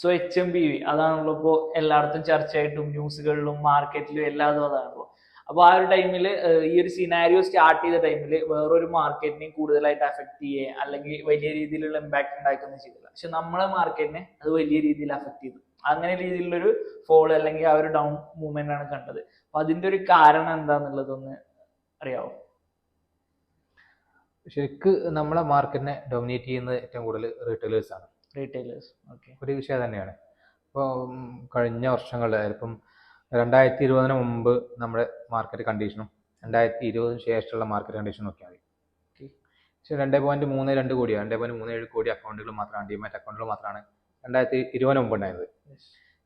So HMPV അതാണല്ലോ ഇപ്പോൾ എല്ലായിടത്തും ചർച്ചയായിട്ടും ന്യൂസുകളിലും മാർക്കറ്റിലും എല്ലാതും അതാണല്ലോ. അപ്പോൾ ആ ഒരു ടൈമിൽ ഈ ഒരു സിനാരിയോ സ്റ്റാർട്ട് ചെയ്ത ടൈമിൽ വേറൊരു മാർക്കറ്റിനെയും കൂടുതലായിട്ട് അഫക്ട് ചെയ്യുക അല്ലെങ്കിൽ വലിയ രീതിയിലുള്ള ഇമ്പാക്ട് ഉണ്ടാക്കുകയൊന്നും ചെയ്തില്ല. പക്ഷെ നമ്മളെ മാർക്കറ്റിനെ അത് വലിയ രീതിയിൽ അഫക്ട് ചെയ്തു. അങ്ങനെ രീതിയിലുള്ളൊരു ഫോൾ അല്ലെങ്കിൽ ആ ഒരു ഡൗൺ മൂവ്മെന്റ് ആണ് കണ്ടത്. അപ്പൊ അതിന്റെ ഒരു കാരണം എന്താന്നുള്ളതൊന്ന് അറിയാവോ? ശരിക്ക് നമ്മളെ മാർക്കറ്റിനെ ഡൊമിനേറ്റ് ചെയ്യുന്നത് ഏറ്റവും കൂടുതൽ റീറ്റെയിലേഴ്സ് ആണ്. റീറ്റെയിലേഴ്സ് ഒരു വിഷയം തന്നെയാണ്. ഇപ്പോൾ കഴിഞ്ഞ വർഷങ്ങളിൽ ഇപ്പം 2020 മുമ്പ് നമ്മുടെ മാർക്കറ്റ് കണ്ടീഷനും 2020 ശേഷമുള്ള മാർക്കറ്റ് കണ്ടീഷനും നോക്കിയാൽ മതി. പക്ഷേ 2.32 കോടിയാണ്, 2.37 കോടി അക്കൗണ്ടുകൾ മാത്രമാണ്, ഡിമാറ്റ് അക്കൗണ്ടുകൾ മാത്രമാണ് 2020 മുമ്പ് ഉണ്ടായത്.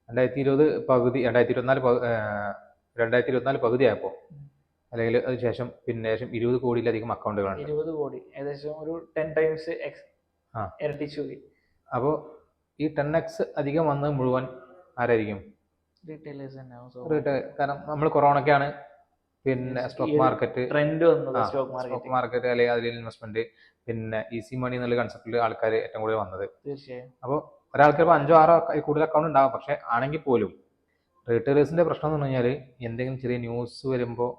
2020 പകുതി 2024 പകുതിയായപ്പോൾ അല്ലെങ്കിൽ അതിനുശേഷം പിന്നെ 20 കോടിയിലധികം അക്കൗണ്ടുകളുണ്ട്. 20 കോടി ഏകദേശം ഒരു 10 ടൈംസ് ഇരട്ടിച്ചു. അപ്പോൾ ഈ 10x അധികം വന്നത് മുഴുവൻ ആരായിരിക്കും? റീറ്റെയിലേഴ്സ് തന്നെ. കാരണം നമ്മൾ കൊറോണയ്ക്കാണ് പിന്നെ സ്റ്റോക്ക് മാർക്കറ്റ് ട്രെൻഡ് വന്നത്. സ്റ്റോക്ക് മാർക്കറ്റ് അല്ലെങ്കിൽ അതിൽ ഇൻവെസ്റ്റ്മെന്റ് പിന്നെ ഈസി മണി എന്നുള്ള കൺസെപ്റ്റിൽ ആൾക്കാർ ഏറ്റവും കൂടുതൽ വന്നത്. തീർച്ചയായും. അപ്പോൾ ഒരാൾക്ക് ഇപ്പോൾ 5 6 കൂടുതൽ അക്കൗണ്ട് ഉണ്ടാകും. പക്ഷെ ആണെങ്കിൽ പോലും റീറ്റെയിലേഴ്സിന്റെ പ്രശ്നം എന്ന് പറഞ്ഞു കഴിഞ്ഞാൽ എന്തെങ്കിലും ചെറിയ ന്യൂസ് വരുമ്പോൾ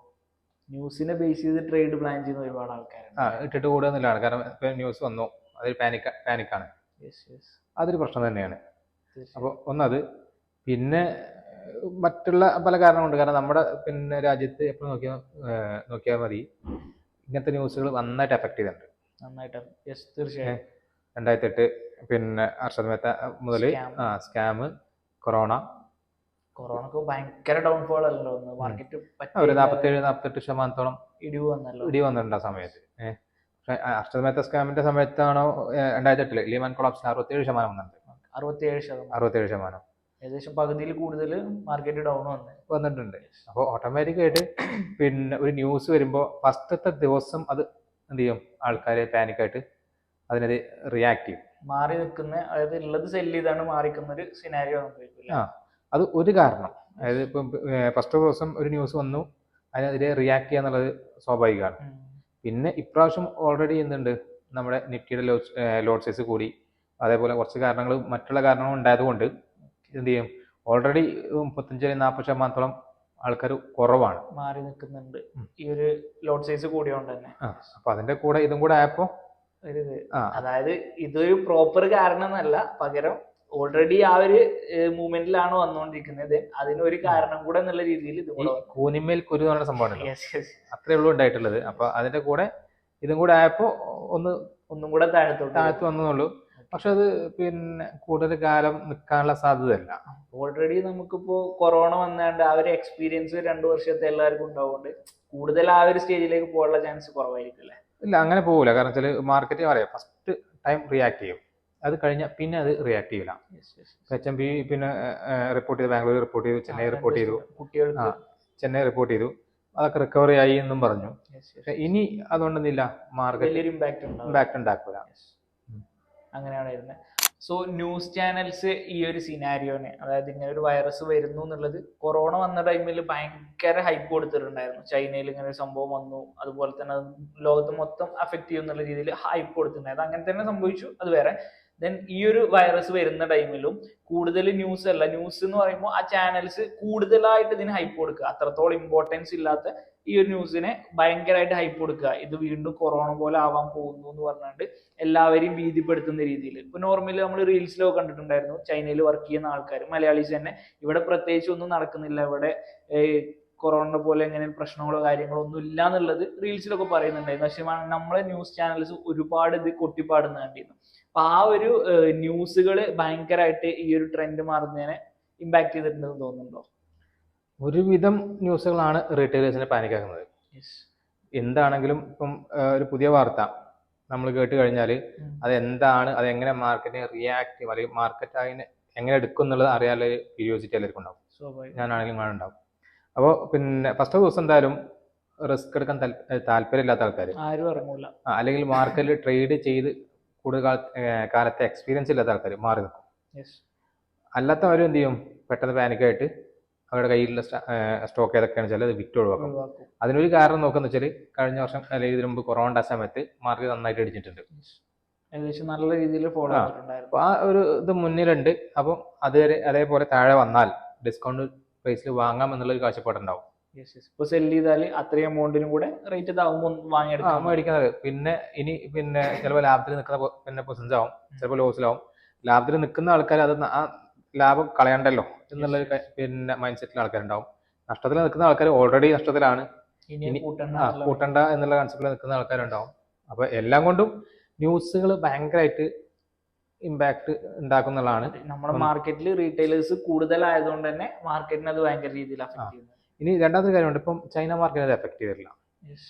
ന്യൂസിനെ ബേസ് ചെയ്ത് ട്രേഡ് പ്ലാൻ ചെയ്യുന്ന ഒരുപാട് ആൾക്കാരാണ്. ഇട്ടിട്ട് കൂടുക എന്നുള്ളതാണ്. കാരണം ഇപ്പം ന്യൂസ് വന്നു, അതൊരു പാനിക്കാണ്. അതൊരു പ്രശ്നം തന്നെയാണ്. അപ്പോൾ ഒന്നത്. പിന്നെ മറ്റുള്ള പല കാരണമുണ്ട്. കാരണം നമ്മുടെ പിന്നെ രാജ്യത്ത് എപ്പോഴും നോക്കിയാൽ മതി, ഇങ്ങനത്തെ ന്യൂസുകൾ നന്നായിട്ട് എഫക്ട് ചെയ്തിട്ടുണ്ട്. തീർച്ചയായും. 2008 പിന്നെ അർഷദ് മേത്ത മുതൽ സ്കാം, കൊറോണക്ക് ഭയങ്കര ഡൗൺഫോൾ അല്ലല്ലോ മാർക്കറ്റ്. ഒരു 47-48% ഇടിവ് വന്നിട്ടുണ്ട് ആ സമയത്ത്. പക്ഷെ അർഷദ് മേത്ത സ്കാമിന്റെ സമയത്താണോ 2008 ലീമാൻ കൊളാപ്സിന് 67% വന്നിട്ടുണ്ട്. 67%. ഏകദേശം പകുതിയിൽ കൂടുതൽ മാർക്കറ്റ് ഡൗൺ വന്നിട്ടുണ്ട്. അപ്പോൾ ഓട്ടോമാറ്റിക്കായിട്ട് പിന്നെ ഒരു ന്യൂസ് വരുമ്പോൾ ഫസ്റ്റത്തെ ദിവസം അത് എന്ത് ചെയ്യും? ആൾക്കാരെ പാനിക്കായിട്ട് അതിനത് റിയാക്ട് ചെയ്യും. മാറി നിൽക്കുന്ന, അതായത് ഉള്ളത് സെല്ല് ചെയ്താണ് മാറിക്കുന്ന ഒരു സിനാരിയോ. അത് ഒരു കാരണം. അതായത് ഇപ്പം ഫസ്റ്റ് ദിവസം ഒരു ന്യൂസ് വന്നു, അതിനെതിരെ റിയാക്ട് ചെയ്യുക എന്നുള്ളത് സ്വാഭാവികമാണ്. പിന്നെ ഇപ്രാവശ്യം ഓൾറെഡി എന്തുണ്ട്, നമ്മുടെ നിഫ്റ്റിയുടെ ലോഡ് സൈസ് കൂടി, അതേപോലെ കുറച്ച് കാരണങ്ങൾ മറ്റുള്ള കാരണങ്ങൾ ഉണ്ടായതുകൊണ്ട് എന്ത് ചെയ്യും? ഓൾറെഡി 35-40% ആൾക്കാർ കുറവാണ്, മാറി നിൽക്കുന്നുണ്ട് ഈ ഒരു ലോഡ് സൈസ് കൂടിയോണ്ട് തന്നെ. അപ്പൊ അതിന്റെ കൂടെ ഇതും കൂടെ ആയപ്പോ അതായത് ഇതൊരു പ്രോപ്പർ കാരണം എന്നല്ല, പകരം ഓൾറെഡി ആ ഒരു മൂവ്മെന്റിലാണ് വന്നുകൊണ്ടിരിക്കുന്നത്. അതിനൊരു കാരണം കൂടെ എന്നുള്ള രീതിയിൽ കൂനിമേൽ കുരു എന്നുള്ള സംഭവം അത്രേ ഉള്ളൂ ഉണ്ടായിട്ടുള്ളത്. അപ്പൊ അതിന്റെ കൂടെ ഇതും കൂടെ ആയപ്പോ ഒന്നും കൂടെ താഴത്ത് വന്നുള്ളൂ. പക്ഷെ അത് പിന്നെ കൂടുതൽ കാലം നിൽക്കാനുള്ള സാധ്യതയല്ല. ഓൾറെഡി നമുക്കിപ്പോ കൊറോണ വന്നാണ്ട് ആ ഒരു എക്സ്പീരിയൻസ് 2 വർഷത്തെ എല്ലാവർക്കും ഉണ്ടാവുകൊണ്ട് കൂടുതൽ ആ ഒരു സ്റ്റേജിലേക്ക് പോകാനുള്ള ചാൻസ് കുറവായിരിക്കും അല്ലേ? ഇല്ല, അങ്ങനെ പോകില്ല. കാരണം വെച്ചാൽ മാർക്കറ്റ് പറയാം ഫസ്റ്റ് ടൈം റിയാക്ട് ചെയ്യും, അത് കഴിഞ്ഞാൽ പിന്നെ അത് റിയാക്ട് ചെയ്യില്ല. HMP പിന്നെ റിപ്പോർട്ട് ചെയ്തു, ബാംഗ്ലൂർ റിപ്പോർട്ട് ചെയ്തു, ചെന്നൈ റിപ്പോർട്ട് ചെയ്തു, ചെന്നൈ റിപ്പോർട്ട് ചെയ്തു, അതൊക്കെ റിക്കവറി ആയി എന്നും പറഞ്ഞു. പക്ഷെ ഇനി അതുകൊണ്ടൊന്നുമില്ല, മാർക്കറ്റ് ഇമ്പാക്ട് ഉണ്ടാക്കില്ല. അങ്ങനെയാണ് വരുന്നത്. സോ ന്യൂസ് ചാനൽസ് ഈ ഒരു സിനാരിയോനെ, അതായത് ഇങ്ങനെ ഒരു വൈറസ് വരുന്നു എന്നുള്ളത് കൊറോണ വന്ന ടൈമിൽ ഭയങ്കര ഹൈപ്പ് കൊടുത്തിട്ടുണ്ടായിരുന്നു. ചൈനയിൽ ഇങ്ങനെ ഒരു സംഭവം വന്നു, അതുപോലെ തന്നെ ലോകത്ത് മൊത്തം അഫക്ട് ചെയ്യും എന്നുള്ള രീതിയിൽ ഹൈപ്പ് കൊടുത്തിട്ടുണ്ടായിരുന്നു. അങ്ങനെ തന്നെ സംഭവിച്ചു, അത് വേറെ. ദെൻ ഈ ഒരു വൈറസ് വരുന്ന ടൈമിലും കൂടുതൽ ന്യൂസ് എന്ന് പറയുമ്പോൾ ആ ചാനൽസ് കൂടുതലായിട്ട് ഇതിന് ഹൈപ്പ് കൊടുക്കുക, അത്രത്തോളം ഇമ്പോർട്ടൻസ് ഇല്ലാത്ത ഈ ഒരു ന്യൂസിനെ ഭയങ്കരമായിട്ട് ഹൈപ്പ് കൊടുക്കുക. ഇത് വീണ്ടും കൊറോണ പോലെ ആവാൻ പോകുന്നു എന്ന് പറഞ്ഞുകൊണ്ട് എല്ലാവരെയും ഭീതിപ്പെടുത്തുന്ന രീതിയിൽ. ഇപ്പൊ നോർമലി നമ്മൾ റീൽസിലൊക്കെ കണ്ടിട്ടുണ്ടായിരുന്നു, ചൈനയിൽ വർക്ക് ചെയ്യുന്ന ആൾക്കാർ, മലയാളീസ് തന്നെ, ഇവിടെ പ്രത്യേകിച്ച് ഒന്നും നടക്കുന്നില്ല, ഇവിടെ കൊറോണ പോലെ എങ്ങനെ പ്രശ്നങ്ങളോ കാര്യങ്ങളോ ഒന്നും ഇല്ല എന്നുള്ളത് റീൽസിലൊക്കെ പറയുന്നുണ്ടായിരുന്നു. പക്ഷെ നമ്മളെ ന്യൂസ് ചാനൽസ് ഒരുപാട് ഇത് കൊട്ടിപ്പാടുന്ന കണ്ടിരുന്നു. അപ്പൊ ആ ഒരു ന്യൂസുകൾ ഭയങ്കരമായിട്ട് ഈ ഒരു ട്രെൻഡ് മാറുന്നതിനെ ഇമ്പാക്ട് ചെയ്തിട്ടുണ്ടെന്ന് തോന്നുന്നുണ്ടോ? ഒരുവിധം ന്യൂസുകളാണ് റീറ്റെയിലേഴ്സിനെ പാനിക്കാക്കുന്നത്. എന്താണെങ്കിലും ഇപ്പം ഒരു പുതിയ വാർത്ത നമ്മൾ കേട്ട് കഴിഞ്ഞാൽ അത് എന്താണ്, അത് എങ്ങനെ മാർക്കറ്റിനെ റിയാക്ട് ചെയ്യും, അല്ലെങ്കിൽ മാർക്കറ്റ് അതിനെ എങ്ങനെ എടുക്കും എന്നുള്ളത് അറിയാനുള്ള ക്യൂരിയോസിറ്റി എല്ലാവർക്കും ഉണ്ടാവും. ഞാനാണെങ്കിലും അങ്ങനെ ഉണ്ടാവും. അപ്പോൾ പിന്നെ ഫസ്റ്റ് ദിവസം എന്തായാലും റിസ്ക് എടുക്കാൻ താല്പര്യമില്ലാത്ത ആൾക്കാർ, അല്ലെങ്കിൽ മാർക്കറ്റിൽ ട്രേഡ് ചെയ്ത് കൂടുതൽ കാലത്തെ എക്സ്പീരിയൻസ് ഇല്ലാത്ത ആൾക്കാർ മാറി നിൽക്കും. അല്ലാത്തവരും എന്ത് ചെയ്യും? പെട്ടെന്ന് പാനിക്കായിട്ട് അവരുടെ കയ്യിലുള്ള സ്റ്റോക്ക് ഏതൊക്കെയാണെന്ന് വെച്ചാൽ അത് വിറ്റ് ഒഴിവാക്കും. അതിനൊരു കാരണം നോക്കുന്ന വെച്ചാൽ കഴിഞ്ഞ വർഷം അല്ലെങ്കിൽ ഇതിനു മുമ്പ് കൊറോണ സമയത്ത് മാർക്കറ്റ് നന്നായിട്ട് അടിച്ചിട്ടുണ്ട്. ഏകദേശം നല്ല രീതിയിൽ ഫോളോ ആ. ചെയ്തിട്ടുണ്ടായിരുന്നു. അപ്പോൾ ആ ഒരു ഇത് മുന്നിലുണ്ട്. അപ്പം അതേപോലെ താഴെ വന്നാൽ ഡിസ്കൗണ്ട് പ്രൈസിൽ വാങ്ങാം എന്നുള്ളൊരു കാഴ്ചപ്പാടുണ്ടാവും. ഇപ്പൊ സെല് ചെയ്താൽ അത്രയും എമൗണ്ടിനും കൂടെ റേറ്റ് ഇതാകുമ്പോൾ വാങ്ങിയെടുക്കാം. മേടിക്കുന്നത്. പിന്നെ ചിലപ്പോൾ ലാഭത്തിൽ നിൽക്കുന്ന പൊസിഷൻസ് ആവും, ചിലപ്പോൾ ലോസിലാവും. ലാഭത്തിൽ നിൽക്കുന്ന ആൾക്കാർ അത് ആ ലാഭം കളയണ്ടല്ലോ എന്നുള്ളൊരു മൈൻഡ് സെറ്റിൽ ആൾക്കാരുണ്ടാവും. നഷ്ടത്തിൽ നിൽക്കുന്ന ആൾക്കാർ ഓൾറെഡി നഷ്ടത്തിലാണ്, ഇനി കൂട്ടണ്ട എന്നുള്ള കൺസെപ്റ്റിൽ നിൽക്കുന്ന ആൾക്കാരുണ്ടാവും. അപ്പൊ എല്ലാം കൊണ്ടും ന്യൂസുകൾ ഭയങ്കരമായിട്ട് ഇമ്പാക്ട് ഉണ്ടാക്കുന്നതാണ്. നമ്മുടെ മാർക്കറ്റിൽ റീറ്റെയിലേഴ്സ് കൂടുതലായതുകൊണ്ട് തന്നെ മാർക്കറ്റിന് അത് ഭയങ്കര രീതിയിൽ അഫക്ട് ചെയ്യുന്നു. ഇനി രണ്ടാമത്തെ കാര്യമുണ്ട്, ഇപ്പം ചൈന മാർക്കറ്റിനെ അത് എഫക്ട് ചെയ്തിട്ടില്ല.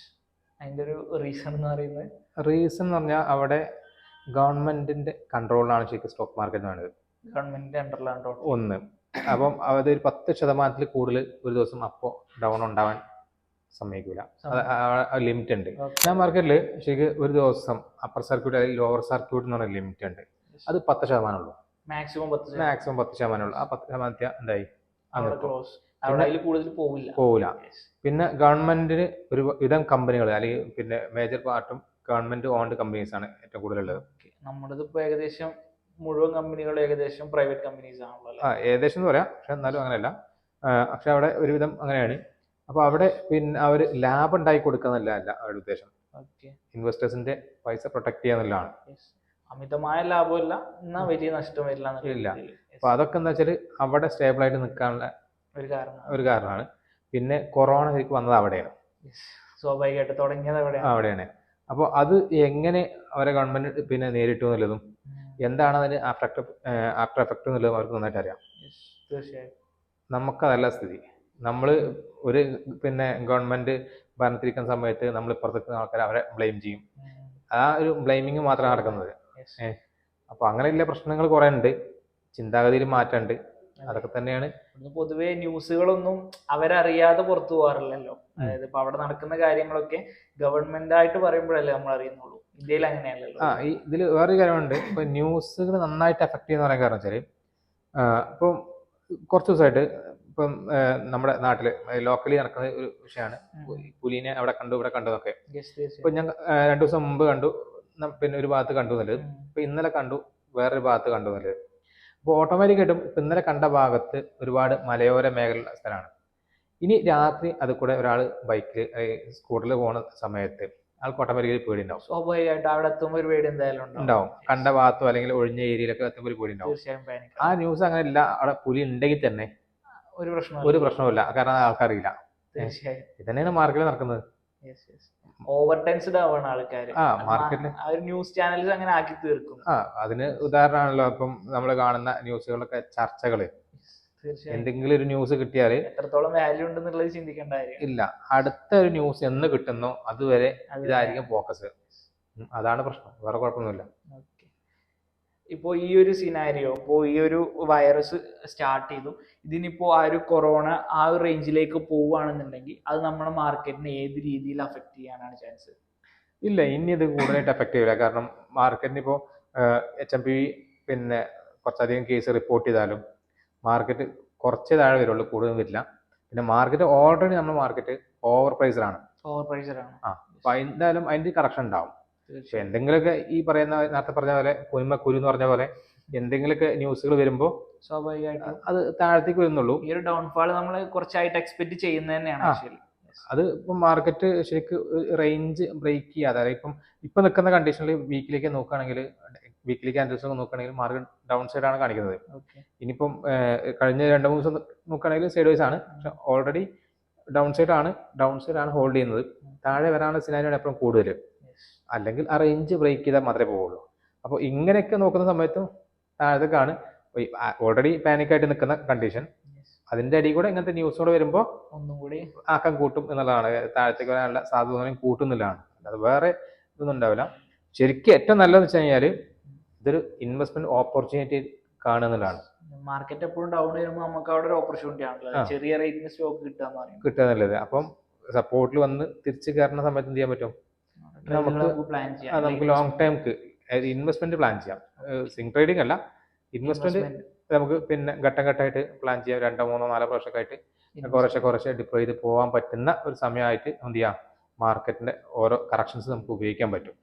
അതിന്റെ ഒരു റീസൺ എന്ന് പറയുന്നത്, റീസൺ എന്ന് പറഞ്ഞാൽ അവിടെ ഗവൺമെന്റിന്റെ കൺട്രോളിലാണ് ശരിക്കും സ്റ്റോക്ക് മാർക്കറ്റ് വേണ്ടത്. ഗവൺമെന്റിന്റെ അണ്ടറിലാണ് ഒന്ന്. അപ്പം അതൊരു 10% കൂടുതൽ ഒരു ദിവസം അപ്പോ ഡൗൺ ഉണ്ടാവാൻ സമ്മതിക്കൂല. ലിമിറ്റ് ഉണ്ട്. ചൈന മാർക്കറ്റിൽ ശരിക്കും ഒരു ദിവസം അപ്പർ സർക്യൂട്ട് അല്ലെങ്കിൽ ലോവർ സർക്യൂട്ട് എന്ന് പറഞ്ഞ ലിമിറ്റ് ഉണ്ട്. അത് 10% ഉള്ളൂ, മാക്സിമം 10% ഉള്ളൂ. ആ 10% എന്തായി പോവില്ല. പിന്നെ ഗവൺമെന്റിന് ഒരു വിധം കമ്പനികൾ അല്ലെങ്കിൽ പിന്നെ മേജർ പാർട്ടും ഗവൺമെന്റ് ഓൺഡ് കമ്പനീസ് ആണ് ഏറ്റവും കൂടുതലുള്ളത്. നമ്മുടെ ഏകദേശം മുഴുവൻ കമ്പനികളും ഏകദേശം പ്രൈവറ്റ് കമ്പനീസ് ആണല്ലോ. ഏകദേശം എന്ന് പറയാം, പക്ഷെ എന്നാലും അങ്ങനെയല്ല. പക്ഷെ അവിടെ ഒരുവിധം അങ്ങനെയാണ്. അപ്പൊ അവിടെ പിന്നെ അവർ ലാഭം ഉണ്ടാക്കി കൊടുക്കുന്നല്ല അവരുടെ ഉദ്ദേശം, ഇൻവെസ്റ്റേഴ്സിന്റെ പൈസ പ്രൊട്ടക്ട് ചെയ്യാന്നുള്ളതാണ്. അമിതമായ ലാഭമില്ല, എന്നാ വലിയ നഷ്ടം ഇല്ല. അപ്പൊ അതൊക്കെ എന്താ വെച്ചാൽ അവിടെ സ്റ്റേബിൾ ആയിട്ട് നിൽക്കാനുള്ള ഒരു കാരണമാണ്. പിന്നെ കൊറോണ ശരിക്കും വന്നത് അവിടെയാണ്, സ്വാഭാവികമായിട്ട് തുടങ്ങിയത് അവിടെയാണ്. അപ്പോൾ അത് എങ്ങനെ അവരെ ഗവൺമെന്റ് പിന്നെ നേരിട്ടു എന്നുള്ളതും എന്താണ് അതിന് ആഫ്റ്റർ എഫക്ട് എന്നുള്ളതും അവർക്ക് നന്നായിട്ട് അറിയാം. തീർച്ചയായും നമുക്കതല്ല സ്ഥിതി. നമ്മൾ ഒരു പിന്നെ ഗവൺമെന്റ് ഭരണത്തിരിക്കുന്ന സമയത്ത് നമ്മൾ ഇപ്പുറത്തേക്ക് ആൾക്കാർ അവരെ ബ്ലെയിം ചെയ്യും. ആ ഒരു ബ്ലെയിമിങ് മാത്രമാണ് നടക്കുന്നത്. അപ്പൊ അങ്ങനെയുള്ള പ്രശ്നങ്ങൾ കുറെ ഉണ്ട്, ചിന്താഗതിയിൽ മാറ്റമുണ്ട്. അതൊക്കെ തന്നെയാണ്. പൊതുവെ ന്യൂസുകളൊന്നും അവരറിയാതെ പുറത്തു പോകാറില്ലല്ലോ. അതായത് ഇപ്പൊ അവിടെ നടക്കുന്ന കാര്യങ്ങളൊക്കെ ഗവൺമെന്റ് ആയിട്ട് പറയുമ്പോഴല്ലേ നമ്മൾ അറിയുന്നുള്ളൂ. ഇന്ത്യയിൽ അങ്ങനെയല്ലല്ലോ. ഇതിൽ വേറൊരു കാര്യമുണ്ട്. ഇപ്പൊ ന്യൂസുകൾ നന്നായിട്ട് എഫക്ട് ചെയ്യുന്ന പറയാൻ കാരണം വെച്ചാല് ഇപ്പം കുറച്ച് ദിവസമായിട്ട് ഇപ്പം നമ്മുടെ നാട്ടില് ലോക്കലി നടക്കുന്ന ഒരു വിഷയമാണ് പുലിനെ അവിടെ കണ്ടു ഇവിടെ കണ്ടു എന്നൊക്കെ. ഇപ്പൊ ഞാൻ 2 ദിവസം മുമ്പ് കണ്ടു, പിന്നെ ഒരു ഭാഗത്ത് കണ്ടു എന്നുള്ളത്. ഇപ്പൊ ഇന്നലെ കണ്ടു വേറൊരു ഭാഗത്ത് കണ്ടു എന്നുള്ളത്. അപ്പോൾ ഓട്ടോമാറ്റിക്കായിട്ടും ഇപ്പം ഇന്നലെ കണ്ട ഭാഗത്ത് ഒരുപാട് മലയോര മേഖല സ്ഥലമാണ്. ഇനി രാത്രി അത് കൂടെ ഒരാൾ ബൈക്കിൽ സ്കൂട്ടറിൽ പോകുന്ന സമയത്ത് ആൾക്ക് ഓട്ടോമാറ്റിക്കലി പേടി ഉണ്ടാവും. സ്വാഭാവികമായിട്ട് അവിടെ എത്തുമ്പോൾ ഒരു പേടി എന്തായാലും ഉണ്ടാവും. കണ്ട ഭാഗത്തോ അല്ലെങ്കിൽ ഒഴിഞ്ഞ ഏരിയയിലൊക്കെ എത്തുമ്പോൾ ഒരു പേടി ഉണ്ടാവും. ആ ന്യൂസ് അങ്ങനെ ഇല്ല, അവിടെ പുലി ഉണ്ടെങ്കിൽ തന്നെ ഒരു പ്രശ്നമില്ല, കാരണം ആൾക്കറിയില്ല. ഇതന്നെയാണ് മാർക്കറ്റിൽ നടക്കുന്നത്. ഓവർ ടെൻസ്ഡ് ആവാണ് ആൾക്കാർ. മാർക്കറ്റിൽ ന്യൂസ് ചാനൽസ് അങ്ങനെ ആക്കി തീർക്കും. അതിന് ഉദാഹരണമാണല്ലോ ഇപ്പം നമ്മൾ കാണുന്ന ന്യൂസുകളൊക്കെ ചർച്ചകള്. എന്തെങ്കിലും ഒരു ന്യൂസ് കിട്ടിയാൽ എത്രത്തോളം വാല്യൂ ഉണ്ടെന്നുള്ളത് ചിന്തിക്കേണ്ട കാര്യം ഇല്ല. അടുത്ത ഒരു ന്യൂസ് എന്ന് കിട്ടുന്നോ അതുവരെ ഇതായിരിക്കും ഫോക്കസ്. അതാണ് പ്രശ്നം, വേറെ കുഴപ്പമൊന്നുമില്ല. ഇപ്പോ ഈ ഒരു സിനാരിയോ, ഇപ്പോൾ ഈ ഒരു വൈറസ് സ്റ്റാർട്ട് ചെയ്തു, ഇതിനിപ്പോ ആ ഒരു കൊറോണ ആ ഒരു റേഞ്ചിലേക്ക് പോവുകയാണെന്നുണ്ടെങ്കിൽ അത് നമ്മുടെ മാർക്കറ്റിനെ ഏത് രീതിയിൽ അഫക്ട് ചെയ്യാനാണ് ചാൻസ്? ഇല്ല, ഇനി ഇത് കൂടുതലായിട്ട് എഫക്ട് ചെയ്യില്ല. കാരണം മാർക്കറ്റിന് ഇപ്പോൾ HMP പിന്നെ കുറച്ചധികം കേസ് റിപ്പോർട്ട് ചെയ്താലും മാർക്കറ്റ് കുറച്ചേ താഴെ വരുള്ളൂ, കൂടുതലും വരില്ല. പിന്നെ മാർക്കറ്റ് ഓൾറെഡി നമ്മുടെ മാർക്കറ്റ് ഓവർ പ്രൈസറാണ്. അപ്പൊ എന്തായാലും അതിന്റെ കറക്ഷൻ ഉണ്ടാവും. പക്ഷെ എന്തെങ്കിലുമൊക്കെ ഈ പറയുന്ന നേരത്തെ പറഞ്ഞ പോലെ കുരു എന്ന് പറഞ്ഞ പോലെ എന്തെങ്കിലുമൊക്കെ ന്യൂസുകൾ വരുമ്പോൾ സ്വാഭാവികമായിട്ടും അത് താഴത്തേക്ക് വരുന്നുള്ളൂ. ഈ ഒരു ഡൗൺഫാൾ നമ്മൾ കുറച്ചായിട്ട് എക്സ്പെക്ട് ചെയ്യുന്നത് തന്നെയാണ്. അത് ഇപ്പം മാർക്കറ്റ് ശരിക്കും റേഞ്ച് ബ്രേക്ക് ചെയ്യാതെ, അതായത് ഇപ്പൊ നിൽക്കുന്ന കണ്ടീഷനിൽ വീക്കിലേക്ക് നോക്കുകയാണെങ്കിൽ, വീക്കിലി ക്യാൻഡിൽസ് നോക്കുകയാണെങ്കിൽ മാർക്കറ്റ് ഡൗൺ സൈഡ് ആണ് കാണിക്കുന്നത്. ഇനിയിപ്പം കഴിഞ്ഞ 2-3 ദിവസം നോക്കുകയാണെങ്കിൽ സൈഡ് വൈസ് ആണ്, പക്ഷെ ഓൾറെഡി ഡൗൺ സൈഡ് ആണ് ഹോൾഡ് ചെയ്യുന്നത്. താഴെ വരാനുള്ള സിനാരിയാണ് എപ്പോഴും കൂടുതൽ. അല്ലെങ്കിൽ ആ റേഞ്ച് ബ്രേക്ക് ചെയ്താൽ മാത്രമേ പോവുള്ളൂ. അപ്പോൾ ഇങ്ങനെയൊക്കെ നോക്കുന്ന സമയത്തും താഴത്തേക്കാണ് ഓൾറെഡി പാനിക്കായിട്ട് നിൽക്കുന്ന കണ്ടീഷൻ. അതിന്റെ അടിയിൽ കൂടെ ഇങ്ങനത്തെ ന്യൂസ് കൂടെ വരുമ്പോൾ ഒന്നും കൂടി ആക്കം കൂട്ടും എന്നുള്ളതാണ്, താഴത്തേക്ക് വരാനുള്ള സാധ്യത കൂട്ടുന്നില്ലാണ്. അല്ലാതെ വേറെ ഇതൊന്നും ഉണ്ടാവില്ല. ശരിക്കും ഏറ്റവും നല്ലതെന്ന് വെച്ച് കഴിഞ്ഞാൽ ഇതൊരു ഇൻവെസ്റ്റ്മെന്റ് ഓപ്പർച്യൂണിറ്റി കാണുന്നതാണ്. മാർക്കറ്റ് എപ്പോഴും ഡൗൺ വരുമ്പോൾ നമുക്ക് അവിടെ ഒരു ഓപ്പർച്യൂണിറ്റി ആണല്ലോ, ചെറിയ റേറ്റിന് സ്റ്റോക്ക് കിട്ടുക. അപ്പം സപ്പോർട്ടിൽ വന്ന് തിരിച്ച് കയറുന്ന സമയത്ത് എന്ത് ചെയ്യാൻ പറ്റും? നമുക്ക് ലോങ് ടൈംക്ക് ഇൻവെസ്റ്റ്മെന്റ് പ്ലാൻ ചെയ്യാം. സ്വിംഗ് ട്രേഡിംഗ് അല്ല, ഇൻവെസ്റ്റ്മെന്റ് നമുക്ക് പിന്നെ ഘട്ടം ഘട്ടമായിട്ട് പ്ലാൻ ചെയ്യാം. 2, 3, 4 പ്രാവശ്യമൊക്കെ കുറച്ച് ഡിപ്ലോയ് ചെയ്ത് പോകാൻ പറ്റുന്ന ഒരു സമയമായിട്ട് എന്ത് ചെയ്യാം, മാർക്കറ്റിന്റെ ഓരോ കറക്ഷൻസ് നമുക്ക് ഉപയോഗിക്കാൻ പറ്റും.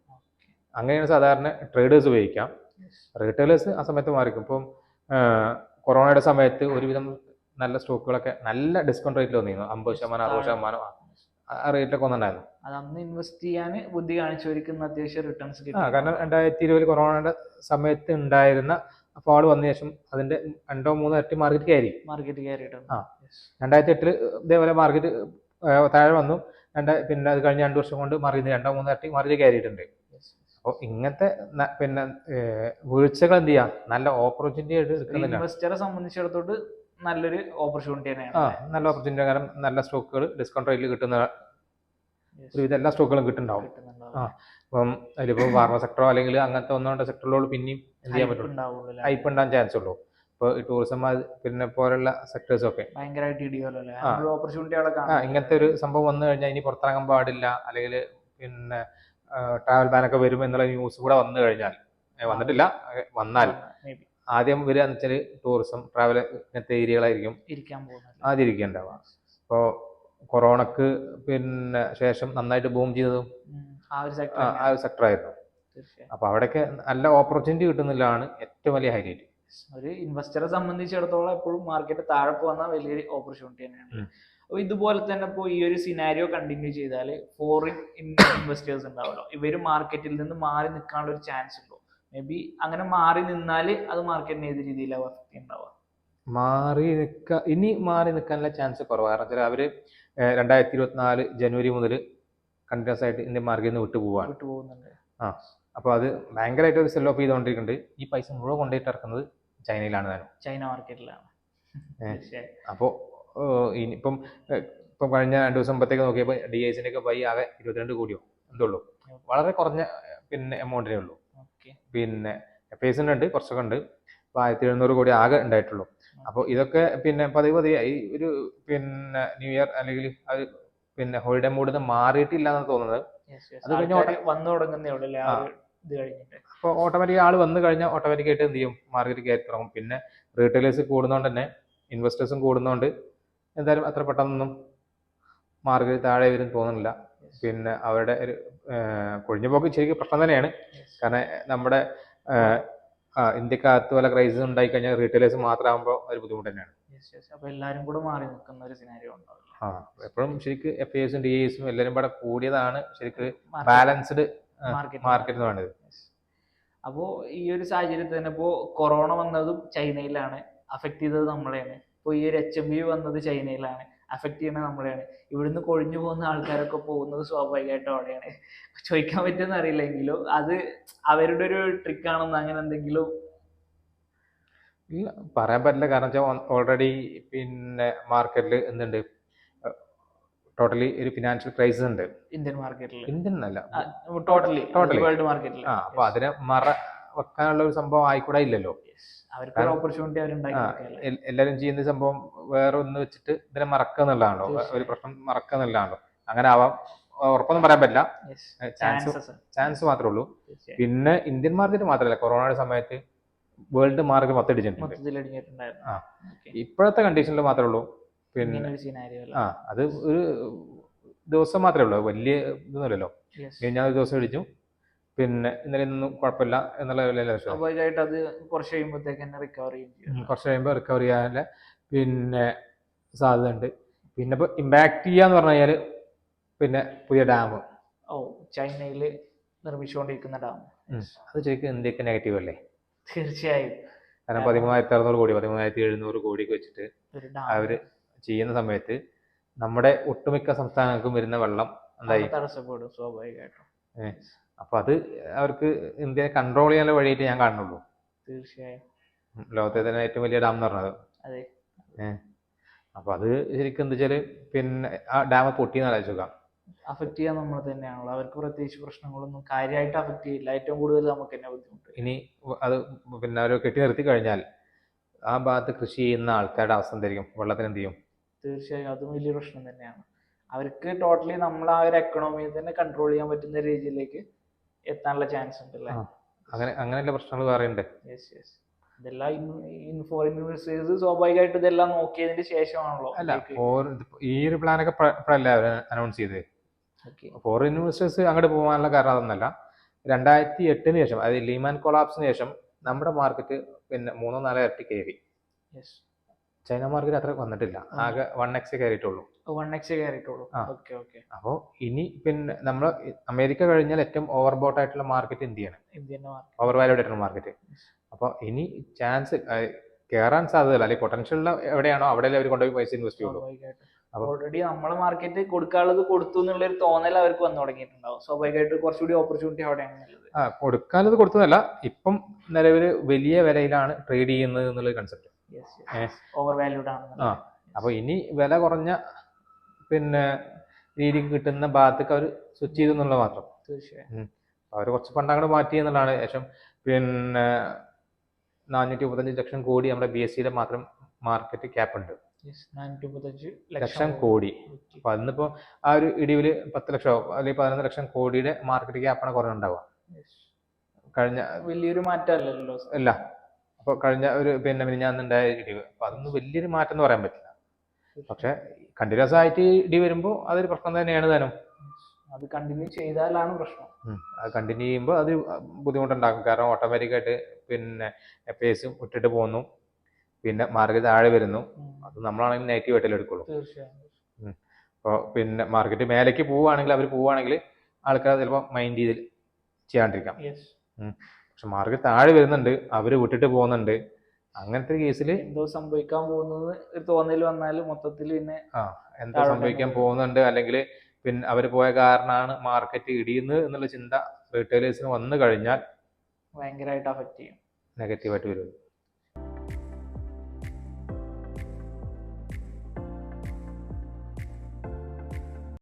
അങ്ങനെയാണ് സാധാരണ ട്രേഡേഴ്സ് ഉപയോഗിക്കാം. റീറ്റെയിലേഴ്സ് ആ സമയത്ത് മാറിക്കും. ഇപ്പം കൊറോണയുടെ സമയത്ത് ഒരുവിധം നല്ല സ്റ്റോക്കുകളൊക്കെ നല്ല ഡിസ്കൗണ്ട് റേറ്റിൽ വന്നിരുന്നു, 50%, 60% ആ റേറ്റിലൊക്കെ വന്നിട്ടുണ്ടായിരുന്നു. അത് അന്ന് ഇൻവെസ്റ്റ് ചെയ്യാൻ ബുദ്ധി കാണിച്ചവർക്ക് അത്യാവശ്യം റിട്ടേൺസ് കിട്ടും. കാരണം 2020 കൊറോണയുടെ സമയത്ത് ഉണ്ടായിരുന്ന ഫാൾ വന്ന ശേഷം അതിന്റെ 2-3 ഇരട്ടി മാർക്കറ്റ് കയറി. 2008 ഇതേപോലെ മാർക്കറ്റ് താഴെ വന്നു. പിന്നെ അത് കഴിഞ്ഞ 2 വർഷം കൊണ്ട് മാറി 2-3 ഇരട്ടി മാർക്കറ്റ് കയറിയിട്ടുണ്ട്. അപ്പോൾ ഇങ്ങനത്തെ പിന്നെ വീഴ്ചകൾ എന്ത് ചെയ്യാം, നല്ല ഓപ്പർച്യൂണിറ്റി ആയിട്ട് എടുക്കുന്നില്ല. ഇൻവെസ്റ്ററെ സംബന്ധിച്ചിടത്തോട്ട് നല്ലൊരു ഓപ്പർച്യൂണിറ്റി തന്നെയാണ്. നല്ല ഓപ്പർച്യൂണിറ്റി. കാരണം നല്ല സ്റ്റോക്കുകൾ ഡിസ്കൗണ്ട് റേറ്റിൽ കിട്ടുന്ന ഒരുവിധ എല്ലാ സ്റ്റോക്കുകളും കിട്ടുന്നുണ്ടാവും. അപ്പം അതിലിപ്പോൾ ഫാർമ സെക്ടറോ അല്ലെങ്കിൽ അങ്ങനത്തെ 1-2 സെക്ടറിലോട് പിന്നെയും എന്ത് ചെയ്യാൻ പറ്റും, ഹൈപ്പ് ഉണ്ടാകാൻ ചാൻസ് ഉള്ളൂ. ഇപ്പോൾ ഈ ടൂറിസം പിന്നെ പോലുള്ള സെക്ടേഴ്സ് ഒക്കെ ഇങ്ങനത്തെ ഒരു സംഭവം വന്നു കഴിഞ്ഞാൽ ഇനി പുറത്തിറങ്ങാൻ പാടില്ല, അല്ലെങ്കിൽ പിന്നെ ട്രാവൽ ബാനൊക്കെ വരും എന്നുള്ള ന്യൂസ് കൂടെ വന്നു കഴിഞ്ഞാൽ, വന്നിട്ടില്ല, വന്നാൽ ആദ്യം വരിക എന്ന് വെച്ചാൽ ടൂറിസം, ട്രാവൽ ഇങ്ങനത്തെ ഏരിയകളായിരിക്കും ആദ്യം ഇരിക്കേണ്ടാവുക. ഇപ്പോൾ കൊറോണക്ക് പിന്നെ ശേഷം നന്നായിട്ട് ബൂം ചെയ്തതും ആ ഒരു സെക്ടറായിരുന്നു. അപ്പൊ അവിടെയൊക്കെ നല്ല ഓപ്പർച്യൂണിറ്റി കിട്ടുന്നില്ലാണ് ഏറ്റവും വലിയ ഹൈലൈറ്റ്. ഒരു ഇൻവെസ്റ്ററെ സംബന്ധിച്ചിടത്തോളം എപ്പോഴും മാർക്കറ്റ് താഴെ പോകുന്ന വലിയൊരു ഓപ്പർച്യൂണിറ്റി തന്നെയാണ്. അപ്പോൾ ഇതുപോലെ തന്നെ ഇപ്പോൾ ഈ ഒരു സിനാരിയോ കണ്ടിന്യൂ ചെയ്താൽ ഫോറിൻ ഇൻവെസ്റ്റേഴ്സ് ഉണ്ടാവുമല്ലോ, ഇവർ മാർക്കറ്റിൽ നിന്ന് മാറി നിൽക്കാനുള്ള ഒരു ചാൻസ് ഉണ്ടോ? മേ ബി അങ്ങനെ മാറി നിന്നാൽ അത് മാർക്കറ്റിന് ഏത് രീതിയിലാണ് എഫക്ട് ഉണ്ടാവുക? ഇനി മാറി നിൽക്കാനുള്ള ചാൻസ് കുറവാണ്. കാരണം വെച്ചാൽ അവര് 2024 ജനുവരി മുതൽ കണ്ടിന്യൂസ് ആയിട്ട് ഇന്ത്യൻ മാർക്കറ്റിൽ നിന്ന് വിട്ടുപോകുന്നുണ്ട്. അപ്പോൾ അത് ഭയങ്കരമായിട്ട് ഒരു സെൽ ഓഫ് ചെയ്തുകൊണ്ടിരിക്കുന്നുണ്ട്. ഈ പൈസ മുഴുവൻ കൊണ്ടുപോയിട്ട് ഇറക്കുന്നത് ചൈനയിലാണ്, ചൈന മാർക്കറ്റിലാണ്. അപ്പോൾ ഇനിയിപ്പം കഴിഞ്ഞ 2 ദിവസം മുമ്പത്തേക്ക് നോക്കിയപ്പോൾ DISന്റെ ഒക്കെ ബൈ ആകെ 22 കോടിയോ എന്തുള്ളൂ, വളരെ കുറഞ്ഞ പിന്നെ എമൗണ്ടിനേ ഉള്ളൂ. പിന്നെ FISന്റെ ഉണ്ട്, കുറച്ചൊക്കെ ഉണ്ട്. അപ്പോൾ 1700 കോടി ആകെ ഉണ്ടായിട്ടുള്ളൂ. അപ്പോൾ ഇതൊക്കെ പിന്നെ പതിയെ ഈ ഒരു പിന്നെ ന്യൂ ഇയർ അല്ലെങ്കിൽ അത് പിന്നെ ഹോളിഡേ മൂഡിൽ നിന്ന് മാറിയിട്ടില്ല എന്നാണ് തോന്നുന്നത്. അത് കഴിഞ്ഞ് അപ്പോൾ ഓട്ടോമാറ്റിക് ആൾ വന്നു കഴിഞ്ഞാൽ ഓട്ടോമാറ്റിക്കായിട്ട് എന്ത് ചെയ്യും, മാർക്കറ്റ് കയറി തുടങ്ങും. പിന്നെ റീറ്റെയിലേഴ്സ് കൂടുന്നതുകൊണ്ട് തന്നെ ഇൻവെസ്റ്റേഴ്സും കൂടുന്നതുകൊണ്ട് എന്തായാലും അത്ര പെട്ടെന്നൊന്നും മാർക്കറ്റ് താഴെ വരും തോന്നുന്നില്ല. പിന്നെ അവരുടെ ഒരു കൊഴിഞ്ഞു പോക്ക് ശരിക്കും പ്രശ്നം തന്നെയാണ്. കാരണം നമ്മുടെ ഇന്ത്യക്കകത്ത് വല്ല ക്രൈസിസ് ഉണ്ടായി കഴിഞ്ഞാൽ റീറ്റെയിലേഴ്സ് മാത്രമാകുമ്പോൾ ഒരു ബുദ്ധിമുട്ട് തന്നെയാണ്. അപ്പോൾ എല്ലാവരും കൂടെ മാറി നിൽക്കുന്ന ഒരു സിനാരിയോ ഉണ്ടാവില്ല. എപ്പോഴും ശരിക്കും FISും DISും എല്ലാവരും കൂടെ കൂടിയതാണ് ശരിക്കും ബാലൻസ്ഡ് മാർക്കറ്റ് വേണ്ടത്. അപ്പോൾ ഈ ഒരു സാഹചര്യത്തിൽ തന്നെ ഇപ്പോൾ കൊറോണ വന്നതും ചൈനയിലാണ്, അഫക്ട് ചെയ്തത് നമ്മളെയാണ്. ഇപ്പോൾ ഈ ഒരു HMV വന്നത് ചൈനയിലാണ്, അഫക്ട് ചെയ്യുന്നത് നമ്മളെയാണ്. ഇവിടുന്ന് കൊഴിഞ്ഞു പോകുന്ന ആൾക്കാരൊക്കെ പോകുന്നത് സ്വാഭാവികമായിട്ടും അവിടെയാണ്. ചോദിക്കാൻ പറ്റുമെന്ന് അറിയില്ലെങ്കിലും അത് അവരുടെ ഒരു ട്രിക്കാണെന്ന് അങ്ങനെ എന്തെങ്കിലും ഇല്ല, പറയാൻ പറ്റില്ല. കാരണം വെച്ചാൽ ഓൾറെഡി പിന്നെ മാർക്കറ്റിൽ എന്തുണ്ട്, ടോട്ടലി ഒരു ഫിനാൻഷ്യൽ ക്രൈസിസ് ഉണ്ട് ഇന്ത്യൻ മാർക്കറ്റിൽ. ഇന്ത്യൻ അല്ല, ടോട്ടലി വേൾഡ് മാർക്കറ്റിൽ. അപ്പൊ അതിനെ വെക്കാനുള്ള ഒരു സംഭവം ആയിക്കൂടെ ഇല്ലല്ലോ. എല്ലാരും ചെയ്യുന്ന സംഭവം വേറെ ഒന്ന് വെച്ചിട്ട് ഇതിനെ മറക്കുക എന്നുള്ളതാണല്ലോ, ഒരു പ്രശ്നം മറക്കുക എന്നുള്ളതാണല്ലോ. അങ്ങനെ ആവാം, ഉറപ്പൊന്നും പറയാൻ പറ്റില്ല, ചാൻസ് മാത്രമേ ഉള്ളൂ. പിന്നെ ഇന്ത്യൻ മാർക്കറ്റ് മാത്രമല്ല, കൊറോണയുടെ സമയത്ത് വേൾഡ് മാർക്കറ്റ് മൊത്തം ഇടിച്ചിട്ടുണ്ട്. ഇപ്പോഴത്തെ കണ്ടീഷനിൽ മാത്രമേ ഉള്ളൂ. പിന്നെ അത് ഒരു ദിവസം മാത്രമേ ഉള്ളൂ, വലിയ ഇതൊന്നുമില്ലല്ലോ. ഞാൻ ഒരു ദിവസം ഇടിച്ചു, പിന്നെ ഇന്നലെ ഒന്നും കുഴപ്പമില്ല എന്നുള്ള സ്വാഭാവികമായിട്ട് അത് കുറച്ച് കഴിയുമ്പോൾ റിക്കവർ ചെയ്യാനുള്ള പിന്നെ സാധ്യത ഉണ്ട്. പിന്നെ ഇപ്പോൾ ഇമ്പാക്ട് ചെയ്യാന്ന് പറഞ്ഞു കഴിഞ്ഞാൽ പിന്നെ പുതിയ ഡാം ചൈനയിൽ നിർമ്മിച്ചുകൊണ്ടിരിക്കുന്ന ഡാം, അത് ശരിക്കും ഇന്ത്യക്ക് നെഗറ്റീവ് അല്ലേ? തീർച്ചയായും. കാരണം 13,600 കോടി 13,700 കോടിക്ക് വെച്ചിട്ട് അവര് ചെയ്യുന്ന സമയത്ത് നമ്മുടെ ഒട്ടുമിക്ക സംസ്ഥാനങ്ങൾക്കും വരുന്ന വെള്ളം എന്തായി തടസ്സപ്പെടും സ്വാഭാവികമായിട്ടും. അപ്പൊ അത് അവർക്ക് ഇന്ത്യയെ കൺട്രോൾ ചെയ്യാനുള്ള വഴിയായിട്ട് ഞാൻ കാണുന്നുള്ളൂ. തീർച്ചയായും ലോകത്തെ തന്നെ ഏറ്റവും വലിയ ഡാം എന്ന് പറഞ്ഞത്. അപ്പൊ അത് ശരിക്കും എന്താ വെച്ചാല് പിന്നെ ആ ഡാം പൊട്ടിയെന്ന് ആലോചിക്കുക, അഫക്ട് ചെയ്യാൻ നമ്മൾ തന്നെയാണല്ലോ. അവർക്ക് പ്രത്യേകിച്ച് പ്രശ്നങ്ങളൊന്നും കാര്യമായിട്ട് അഫക്ട് ചെയ്യില്ല, ഏറ്റവും കൂടുതൽ നമുക്ക് തന്നെ ബുദ്ധിമുട്ട്. ഇനി അത് പിന്നെ അവർ കെട്ടി നിർത്തി കഴിഞ്ഞാൽ ആ ഭാഗത്ത് കൃഷി ചെയ്യുന്ന ആൾക്കാരുടെ അവസ്ഥ എന്തായിരിക്കും, വെള്ളത്തിന് എന്ത് ചെയ്യും? തീർച്ചയായും അതും വലിയ പ്രശ്നം തന്നെയാണ്. അവർക്ക് ടോട്ടലി നമ്മൾ ആ ഒരു എക്കണോമിയെ തന്നെ കൺട്രോൾ ചെയ്യാൻ പറ്റുന്ന രീതിയിലേക്ക് എത്താനുള്ള ചാൻസ് ഉണ്ടല്ലേ? അങ്ങനെയുള്ള പ്രശ്നങ്ങൾ വേറെ ഉണ്ട്. ഇതെല്ലാം ഫോറിൻ ഇൻവെസ്റ്റേഴ്സ് സ്വാഭാവികമായിട്ട് ഇതെല്ലാം നോക്കിയതിന് ശേഷമാണല്ലോ. അല്ല, ഈ ഒരു പ്ലാനൊക്കെ അനൗൺസ് ചെയ്തത്. ഫോറിൻ ഇൻവെസ്റ്റേഴ്സ് അങ്ങോട്ട് പോകാനുള്ള കാരണം അതൊന്നല്ല, 2008 ശേഷം, അതായത് ലീമാൻ കൊളാപ്സിന് ശേഷം നമ്മുടെ മാർക്കറ്റ് പിന്നെ 3-4 ഇരട്ടി കയറി. യെസ്. ചൈന മാർക്കറ്റ് അത്ര വന്നിട്ടില്ല, ആകെ 1x കയറിയിട്ടുള്ളൂ. 1x കയറിയിട്ടുള്ളൂ. ആ. Okay okay. അപ്പോൾ ഇനി പിന്നെ നമ്മൾ അമേരിക്ക കഴിഞ്ഞാൽ ഏറ്റവും ഓവർ ബോട്ട് ആയിട്ടുള്ള മാർക്കറ്റ് ഇന്ത്യയാണ്, ഇന്ത്യൻ മാർക്കറ്റ്, ഓവർ വാല്യൂഡ് ആയിട്ടുള്ള മാർക്കറ്റ്. അപ്പോൾ ഇനി ചാൻസ് കയറാൻ സാധ്യതയില്ല, അല്ലെങ്കിൽ പൊട്ടൻഷ്യൽ എവിടെയാണോ അവിടെ അവർ കൊണ്ടുപോയി പൈസ ഇൻവെസ്റ്റ് ചെയ്യുള്ളൂ. ഓൾറെഡി നമ്മളെ മാർക്കറ്റ് കൊടുക്കാനുള്ളത് കൊടുത്തു എന്നുള്ളൊരു തോന്നൽ അവർക്ക് വന്നു തുടങ്ങിയിട്ടുണ്ടാവും. സ്വാഭാവികമായിട്ട് കുറച്ചുകൂടി ഓപ്പർച്യൂണിറ്റി അവിടെയാണ് ഉള്ളത്. കൊടുക്കാനത് കൊടുത്തതല്ല, ഇപ്പം നിലവിൽ വലിയ വിലയിലാണ് ട്രേഡ് ചെയ്യുന്നത് എന്നുള്ള കൺസെപ്റ്റ്. ഓവർ വാല്യൂഡ് ആണ്. അപ്പോൾ ഇനി വില കുറഞ്ഞ പിന്നെ രീതിക്ക് കിട്ടുന്ന ഭാഗത്തേക്ക് അവർ സ്വിച്ച് ചെയ്തു എന്നുള്ളത് മാത്രം. തീർച്ചയായും അവർ കുറച്ച് ഫണ്ട് അങ്ങോട്ട് മാറ്റി എന്നുള്ളതാണ്. ശേഷം പിന്നെ 435 ലക്ഷം കോടി നമ്മുടെ BSEയുടെ മാത്രം മാർക്കറ്റ് ക്യാപ്പ് ഉണ്ട്. 435 ലക്ഷം കോടി. അപ്പൊ അതിന്നിപ്പോ ആ ഒരു ഇടിവില് 10 ലക്ഷമോ അല്ലെങ്കിൽ 11 ലക്ഷം കോടിയുടെ മാർക്കറ്റ് ക്യാപ്പാണ് കുറഞ്ഞുണ്ടാവുക. കഴിഞ്ഞ വലിയൊരു മാറ്റമല്ലല്ലോ. അല്ല, അപ്പൊ കഴിഞ്ഞ ഒരു പിന്നെ മിനിഞ്ഞാന്നുണ്ടായ ഇടിവ്, അപ്പൊ അതൊന്നും വലിയൊരു മാറ്റം എന്ന് പറയാൻ പറ്റില്ല. പക്ഷെ കണ്ടിന്യൂസ് ആയിട്ട് ഇടി വരുമ്പോൾ അതൊരു പ്രശ്നം തന്നെയാണ് താനും. അത് കണ്ടിന്യൂ ചെയ്താലാണ് പ്രശ്നം. അത് കണ്ടിന്യൂ ചെയ്യുമ്പോൾ അത് ബുദ്ധിമുട്ടുണ്ടാക്കും. കാരണം ഓട്ടോമാറ്റിക്കായിട്ട് പിന്നെ FIs ഇട്ടിട്ട് പോകുന്നു, പിന്നെ മാർക്കറ്റ് താഴെ വരുന്നു. അത് നമ്മളാണെങ്കിൽ നെഗറ്റീവ് ആയിട്ടല്ലേ എടുക്കുള്ളൂ. തീർച്ചയായും. അപ്പോൾ പിന്നെ മാർക്കറ്റ് മേലേക്ക് പോവുകയാണെങ്കിൽ ആൾക്കാർ ചിലപ്പോൾ മൈൻഡ് ചെയ്ത് ചെയ്യാണ്ടിരിക്കാം. പക്ഷെ മാർക്കറ്റ് താഴെ വരുന്നുണ്ട്, അവർ വിട്ടിട്ട് പോകുന്നുണ്ട്. അങ്ങനത്തെ കേസിൽ എന്തോ സംഭവിക്കാൻ പോകുന്നത് ഒരു തോന്നൽ വന്നാൽ മൊത്തത്തിൽ പിന്നെ എന്തോ സംഭവിക്കാൻ പോകുന്നുണ്ട്, അല്ലെങ്കിൽ പിന്നെ അവർ പോയ കാരണമാണ് മാർക്കറ്റ് ഇടിയുന്നത് എന്നുള്ള ചിന്ത റീറ്റെയിലേഴ്സിന് വന്നു കഴിഞ്ഞാൽ ഭയങ്കരമായിട്ട് അഫക്റ്റ് ചെയ്യും, നെഗറ്റീവായിട്ട് വരും.